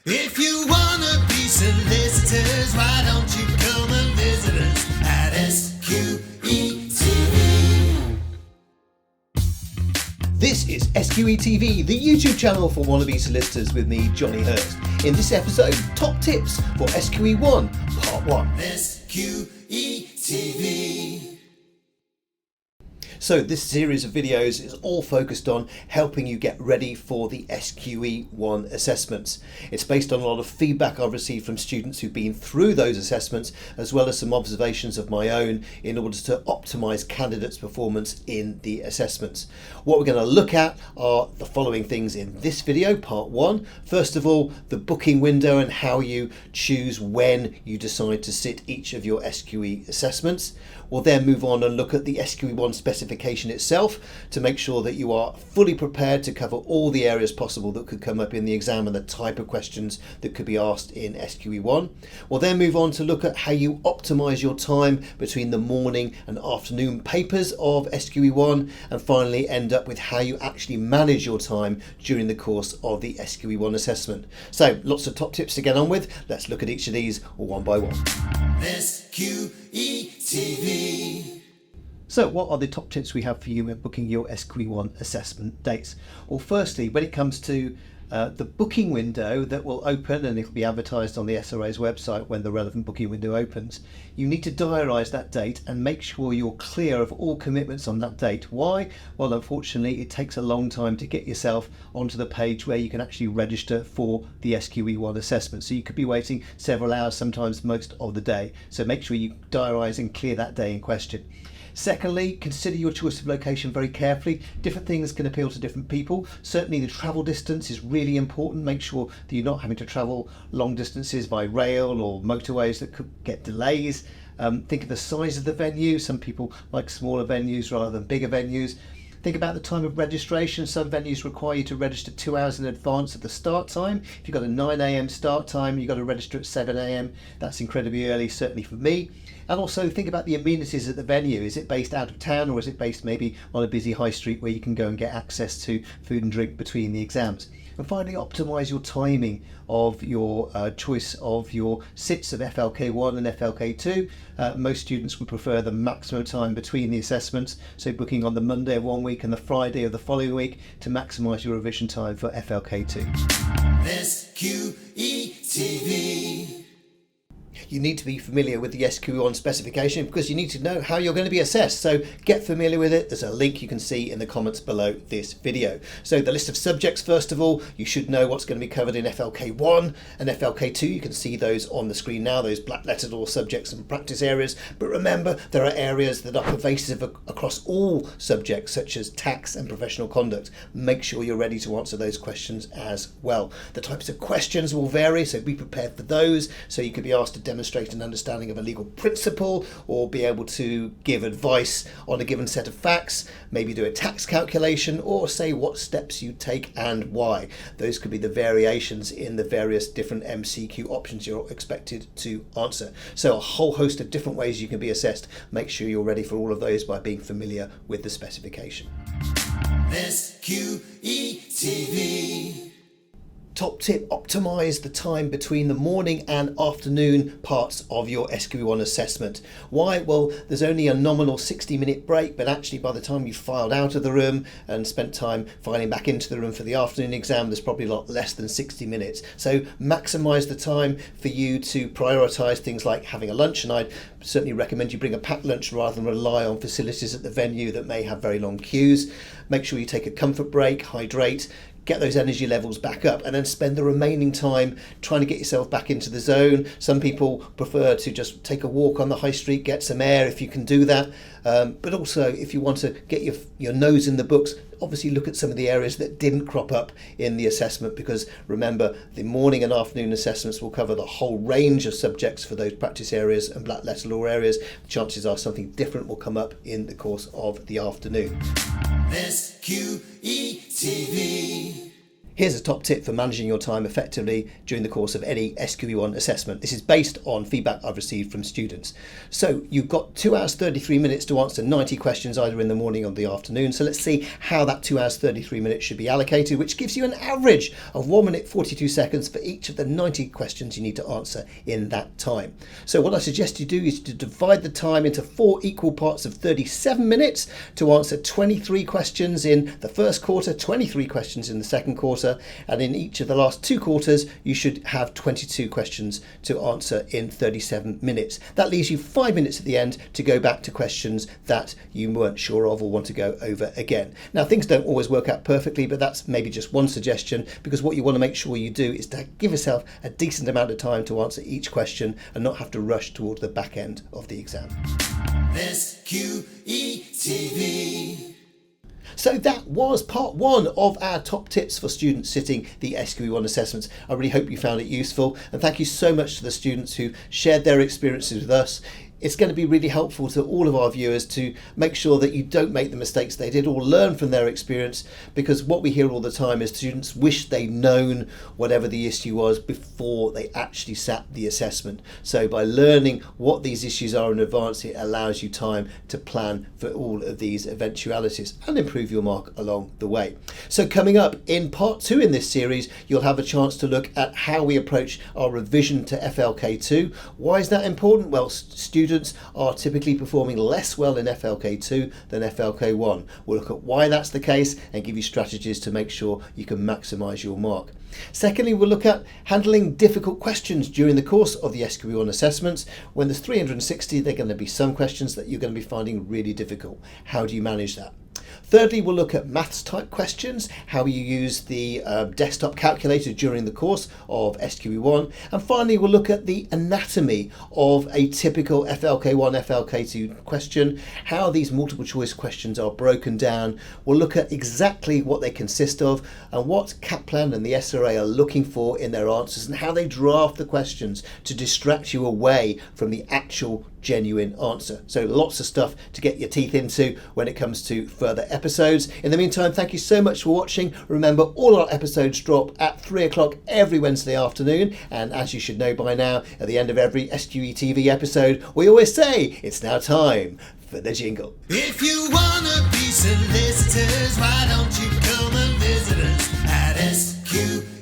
If you wanna be solicitors, why don't you come and visit us at SQETV? This is SQETV, the YouTube channel for wannabe solicitors with me, Jonny Hurst. In this episode, top tips for SQE1 Part 1. SQETV. So this series of videos is all focused on helping you get ready for the SQE1 assessments. It's based on a lot of feedback I've received from students who've been through those assessments, as well as some observations of my own in order to optimise candidates' performance in the assessments. What we're going to look at are the following things in this video, part 1. First of all, the booking window and how you choose when you decide to sit each of your SQE assessments. We'll then move on and look at the SQE1 specification itself to make sure that you are fully prepared to cover all the areas possible that could come up in the exam and the type of questions that could be asked in SQE1. We'll then move on to look at how you optimise your time between the morning and afternoon papers of SQE1, and finally end up with how you actually manage your time during the course of the SQE1 assessment. So lots of top tips to get on with. Let's look at each of these one by one. SQETV. So what are the top tips we have for you when booking your SQE1 assessment dates? Well, firstly, when it comes to the booking window that will open, and it'll be advertised on the SRA's website when the relevant booking window opens, you need to diarise that date and make sure you're clear of all commitments on that date. Why? Well, unfortunately, it takes a long time to get yourself onto the page where you can actually register for the SQE1 assessment. So you could be waiting several hours, sometimes most of the day. So make sure you diarise and clear that day in question. Secondly, consider your choice of location very carefully. Different things can appeal to different people. Certainly the travel distance is really important. Make sure that you're not having to travel long distances by rail or motorways that could get delays. Think of the size of the venue. Some people like smaller venues rather than bigger venues. Think about the time of registration. Some venues require you to register 2 hours in advance of the start time. If you've got a 9 a.m. start time, you've got to register at 7 a.m. That's incredibly early, certainly for me. And also think about the amenities at the venue. Is it based out of town, or is it based maybe on a busy high street where you can go and get access to food and drink between the exams? And finally, optimise your timing of your choice of your sits of FLK1 and FLK2. Most students would prefer the maximum time between the assessments, so booking on the Monday of one week and the Friday of the following week to maximise your revision time for FLK2. SQETV. You need to be familiar with the SQE1 specification because you need to know how you're going to be assessed. So get familiar with it. There's a link you can see in the comments below this video. So the list of subjects, first of all, you should know what's going to be covered in FLK1 and FLK2. You can see those on the screen now, those black lettered all subjects and practice areas. But remember, there are areas that are pervasive across all subjects, such as tax and professional conduct. Make sure you're ready to answer those questions as well. The types of questions will vary, so be prepared for those. So you could be asked to demonstrate an understanding of a legal principle, or be able to give advice on a given set of facts, maybe do a tax calculation, or say what steps you take and why. Those could be the variations in the various different MCQ options you're expected to answer. So a whole host of different ways you can be assessed. Make sure you're ready for all of those by being familiar with the specification. SQETV. Top tip, optimise the time between the morning and afternoon parts of your SQE1 assessment. Why? Well, there's only a nominal 60-minute break, but actually by the time you've filed out of the room and spent time filing back into the room for the afternoon exam, there's probably a lot less than 60 minutes. So maximise the time for you to prioritise things like having a lunch, and I'd certainly recommend you bring a packed lunch rather than rely on facilities at the venue that may have very long queues. Make sure you take a comfort break, hydrate, get those energy levels back up, and then spend the remaining time trying to get yourself back into the zone. Some people prefer to just take a walk on the high street, get some air if you can do that. But also, if you want to get your nose in the books, obviously look at some of the areas that didn't crop up in the assessment, because remember, the morning and afternoon assessments will cover the whole range of subjects for those practice areas and black letter law areas. Chances are something different will come up in the course of the afternoon. SQETV. Here's a top tip for managing your time effectively during the course of any SQE1 assessment. This is based on feedback I've received from students. So you've got 2 hours 33 minutes to answer 90 questions either in the morning or the afternoon. So let's see how that 2 hours 33 minutes should be allocated, which gives you an average of 1 minute 42 seconds for each of the 90 questions you need to answer in that time. So what I suggest you do is to divide the time into 4 equal parts of 37 minutes to answer 23 questions in the first quarter, 23 questions in the second quarter, and in each of the last 2 quarters you should have 22 questions to answer in 37 minutes. That leaves you 5 minutes at the end to go back to questions that you weren't sure of or want to go over again. Now, things don't always work out perfectly, but that's maybe just one suggestion, because what you want to make sure you do is to give yourself a decent amount of time to answer each question and not have to rush towards the back end of the exam. SQETV. So that was part 1 of our top tips for students sitting the SQE1 assessments. I really hope you found it useful, and thank you so much to the students who shared their experiences with us. It's going to be really helpful to all of our viewers to make sure that you don't make the mistakes they did or learn from their experience, because what we hear all the time is students wish they'd known whatever the issue was before they actually sat the assessment. So by learning what these issues are in advance, it allows you time to plan for all of these eventualities and improve your mark along the way. So coming up in part 2 in this series, you'll have a chance to look at how we approach our revision to FLK2. Why is that important? Well, students are typically performing less well in FLK2 than FLK1. We'll look at why that's the case and give you strategies to make sure you can maximise your mark. Secondly, we'll look at handling difficult questions during the course of the SQE1 assessments. When there's 360, there are going to be some questions that you're going to be finding really difficult. How do you manage that? Thirdly, we'll look at maths type questions, how you use the desktop calculator during the course of SQE1. And finally, we'll look at the anatomy of a typical FLK1, FLK2 question, how these multiple choice questions are broken down. We'll look at exactly what they consist of and what Kaplan and the SRA are looking for in their answers, and how they draft the questions to distract you away from the actual genuine answer. So lots of stuff to get your teeth into when it comes to further episodes. In the meantime, thank you so much for watching. Remember, all our episodes drop at 3 o'clock every Wednesday afternoon, and as you should know by now, at the end of every SQE TV episode, we always say it's now time for the jingle. If you wanna be solicitors, why don't you come and visit us at SQE